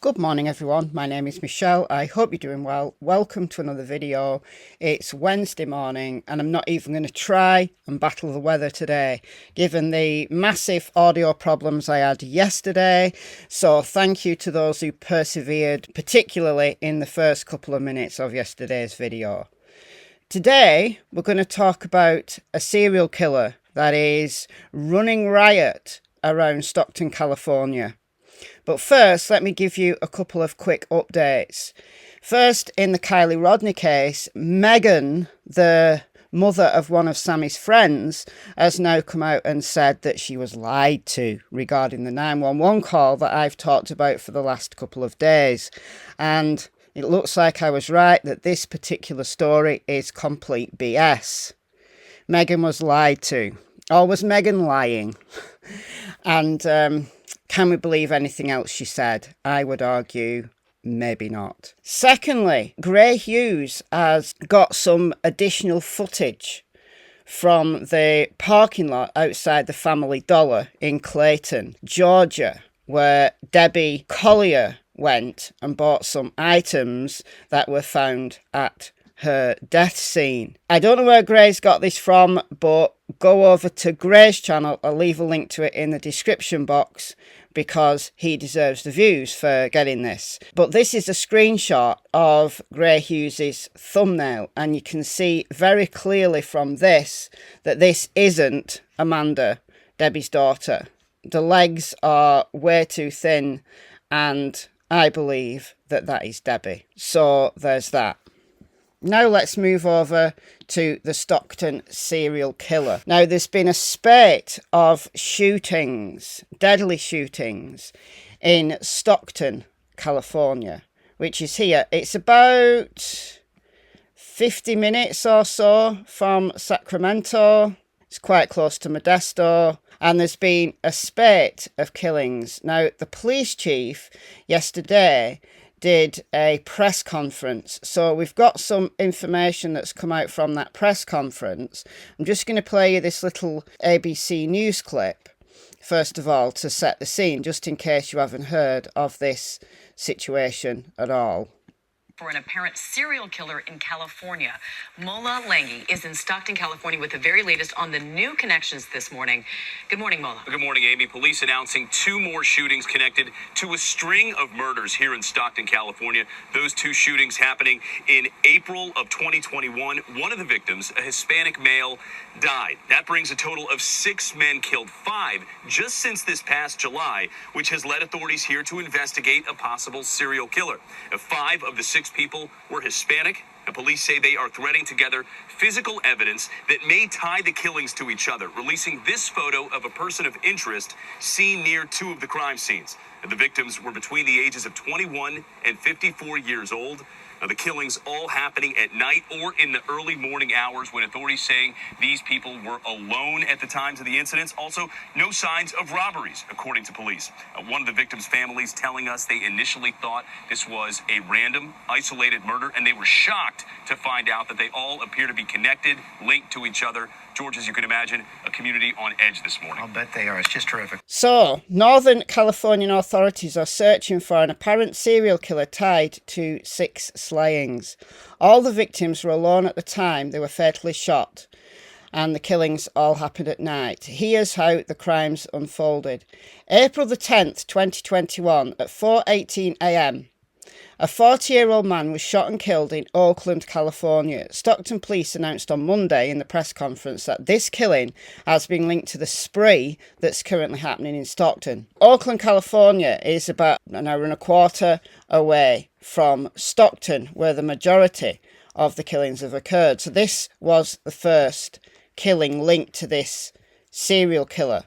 Good morning everyone, my name is Michelle. I hope you're doing well. Welcome to another video. It's Wednesday morning and I'm not even going to try and battle the weather today, given the massive audio problems I had yesterday. So thank you to those who persevered, particularly in the first couple of minutes of yesterday's video. Today we're going to talk about a serial killer that is running riot around Stockton, California. But first, let me give you a couple of quick updates. First, in the Kiely Rodni case, Megan, the mother of one of Sammy's friends, has now come out and said that she was lied to regarding the 911 call that I've talked about for the last couple of days. And it looks like I was right that this particular story is complete BS. Megan was lied to. Or was Megan lying? And can we believe anything else she said? I would argue maybe not. Secondly, Hughes has got some additional footage from the parking lot outside the Family Dollar in Clayton, Georgia, where Debbie Collier went and bought some items that were found at her death scene. I don't know where Gray's got this from, but go over to Gray's channel. I'll leave a link to it in the description box because he deserves the views for getting this. But this is a screenshot of Gray Hughes's thumbnail, and you can see very clearly from this that this isn't Amanda, Debbie's daughter. The legs are way too thin, and I believe that that is Debbie. So there's that. Now let's move over to the Stockton serial killer. Now there's been a spate of shootings, deadly shootings, in Stockton, California, which is here. It's about 50 minutes or so from Sacramento. It's quite close to Modesto. And there's been a spate of killings. Now the police chief yesterday did a press conference, so we've got some information that's come out from that press conference. I'm just going to play you this little ABC News clip first of all to set the scene, just in case you haven't heard of this situation at all. For an apparent serial killer in California. Mola Langi is in Stockton, California with the very latest on the new connections this morning. Good morning, Mola. Good morning, Amy. Police announcing 2 more shootings connected to a string of murders here in Stockton, California. Those 2 shootings happening in April of 2021. One of the victims, a Hispanic male, died. That brings a total of 6 men killed, 5 just since this past July, which has led authorities here to investigate a possible serial killer. 5 of the 6 people were Hispanic, and police say they are threading together physical evidence that may tie the killings to each other, releasing this photo of a person of interest seen near 2 of the crime scenes. The victims were between the ages of 21 and 54 years old. The killings all happening at night or in the early morning hours, when authorities saying these people were alone at the times of the incidents. Also, no signs of robberies, according to police. One of the victims' families telling us they initially thought this was a random, isolated murder, and they were shocked to find out that they all appear to be connected, linked to each other. George, as you can imagine, a community on edge this morning. I'll bet they are. It's just terrific. So, Northern Californian authorities are searching for an apparent serial killer tied to 6 slayings. All the victims were alone at the time they were fatally shot, and the killings all happened at night. Here's how the crimes unfolded. April the 10th, 2021, at 4:18 a.m., a 40-year-old man was shot and killed in Oakland, California. Stockton Police announced on Monday in the press conference that this killing has been linked to the spree that's currently happening in Stockton. Oakland, California is about an hour and a quarter away from Stockton, where the majority of the killings have occurred. So this was the first killing linked to this serial killer.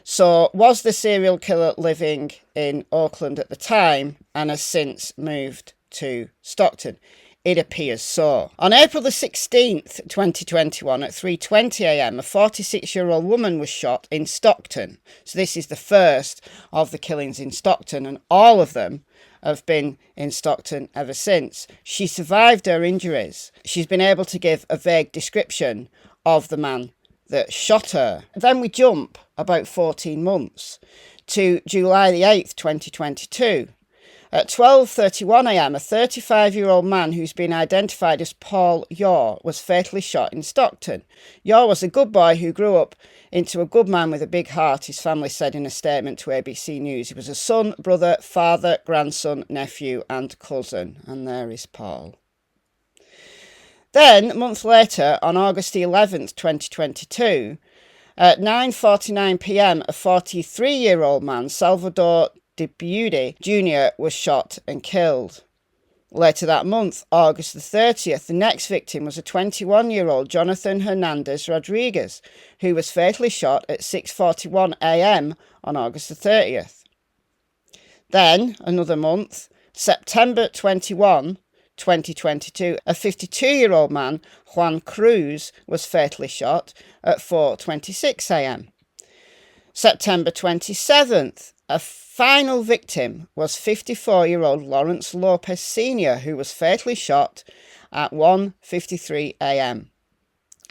So was the serial killer living in Oakland at the time and has since moved to Stockton? It appears so. On April the 16th, 2021, at 3:20 a.m, a 46-year-old woman was shot in Stockton. So this is the first of the killings in Stockton, and all of them have been in Stockton ever since. She survived her injuries. She's been able to give a vague description of the man that shot her. Then we jump about 14 months to July the 8th, 2022. At 12:31 a.m, a 35-year-old man who's been identified as Paul Yaw was fatally shot in Stockton. Yaw was a good boy who grew up into a good man with a big heart, his family said in a statement to ABC News. He was a son, brother, father, grandson, nephew and cousin. And there is Paul. Then, a month later, on August the 11th, 2022, at 9:49 p.m, a 43-year-old man, Salvador Debbie Jr., was shot and killed. Later that month, August the 30th, the next victim was a 21-year-old Jonathan Hernandez Rodriguez, who was fatally shot at 6:41 a.m. on August the 30th. Then, another month, September 21, 2022, a 52-year-old man, Juan Cruz, was fatally shot at 4:26 a.m. September 27th, a final victim was 54-year-old Lawrence Lopez Sr., who was fatally shot at 1:53 a.m.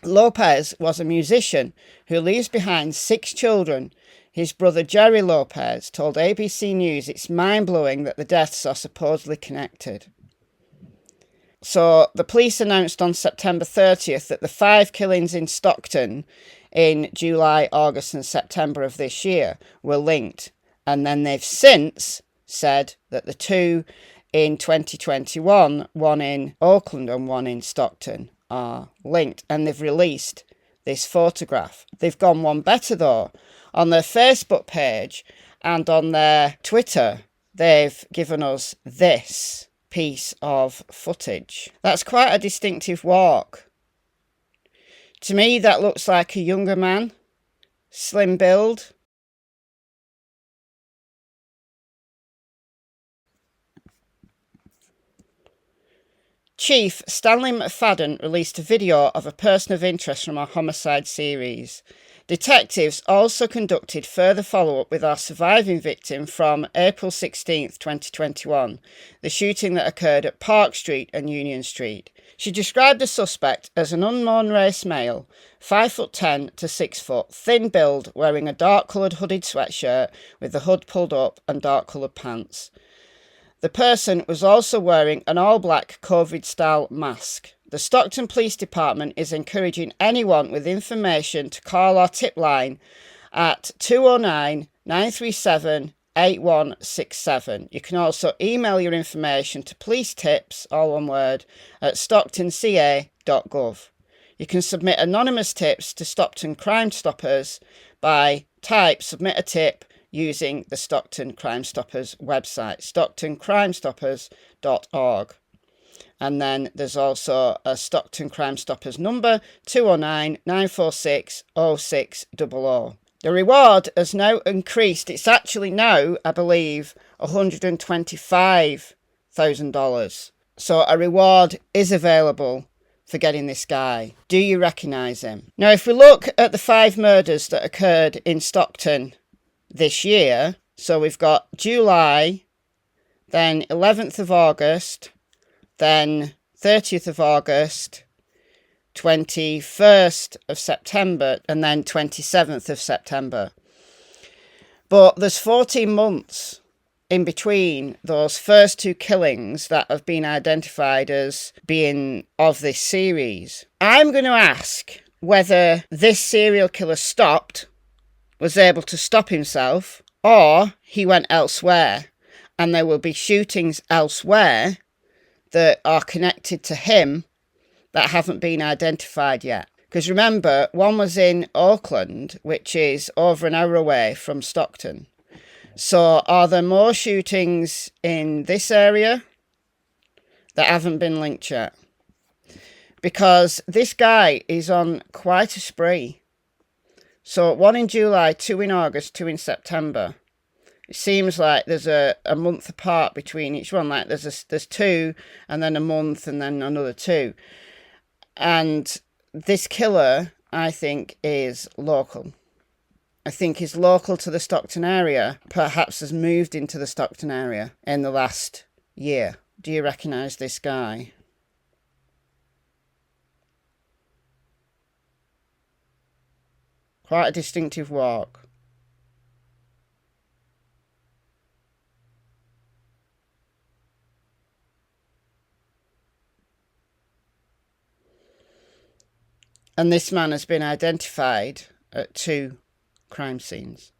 Lopez was a musician who leaves behind 6 children. His brother Jerry Lopez told ABC News it's mind-blowing that the deaths are supposedly connected. So the police announced on September 30th that the 5 killings in Stockton in July, August and September of this year were linked. And then they've since said that the 2 in 2021, one in Oakland and one in Stockton, are linked. And they've released this photograph. They've gone one better though. On their Facebook page and on their Twitter, they've given us this piece of footage. That's quite a distinctive walk. To me, that looks like a younger man, slim build. Chief Stanley McFadden released a video of a person of interest from our homicide series. Detectives also conducted further follow-up with our surviving victim from April 16th, 2021, the shooting that occurred at Park Street and Union Street. She described the suspect as an unknown race male, 5'10" to 6 foot, thin build, wearing a dark-coloured hooded sweatshirt with the hood pulled up and dark-coloured pants. The person was also wearing an all-black COVID-style mask. The Stockton Police Department is encouraging anyone with information to call our tip line at 209-937-8167. You can also email your information to police tips, all one word, at stocktonca.gov. You can submit anonymous tips to Stockton Crime Stoppers by submit a tip using the Stockton Crime Stoppers website, stocktoncrimestoppers.org. And then there's also a Stockton Crime Stoppers number, 209-946-0600. The reward has now increased. It's actually now, I believe, $125,000. So a reward is available for getting this guy. Do you recognise him? Now, if we look at the 5 murders that occurred in Stockton this year, so we've got July, then 11th of August, then 30th of August, 21st of September, and then 27th of September. But there's 14 months in between those first 2 killings that have been identified as being of this series. I'm going to ask whether this serial killer was able to stop himself, or he went elsewhere, and there will be shootings elsewhere that are connected to him that haven't been identified yet. Because remember, one was in Oakland, which is over an hour away from Stockton. So are there more shootings in this area that haven't been linked yet? Because this guy is on quite a spree. So 1 in July, 2 in August, 2 in September. It seems like there's a month apart between each one. Like there's 2 and then a month and then another 2. And this killer, I think, is local. I think he's local to the Stockton area. Perhaps has moved into the Stockton area in the last year. Do you recognise this guy? Quite a distinctive walk. And this man has been identified at 2 crime scenes.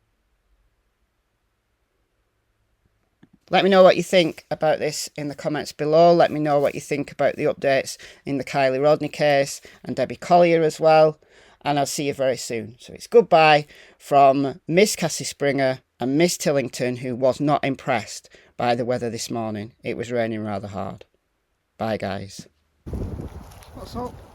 Let me know what you think about this in the comments below. Let me know what you think about the updates in the Kiely Rodni case and Debbie Collier as well. And I'll see you very soon. So it's goodbye from Miss Cassie Springer and Miss Tillington, who was not impressed by the weather this morning. It was raining rather hard. Bye, guys. What's up?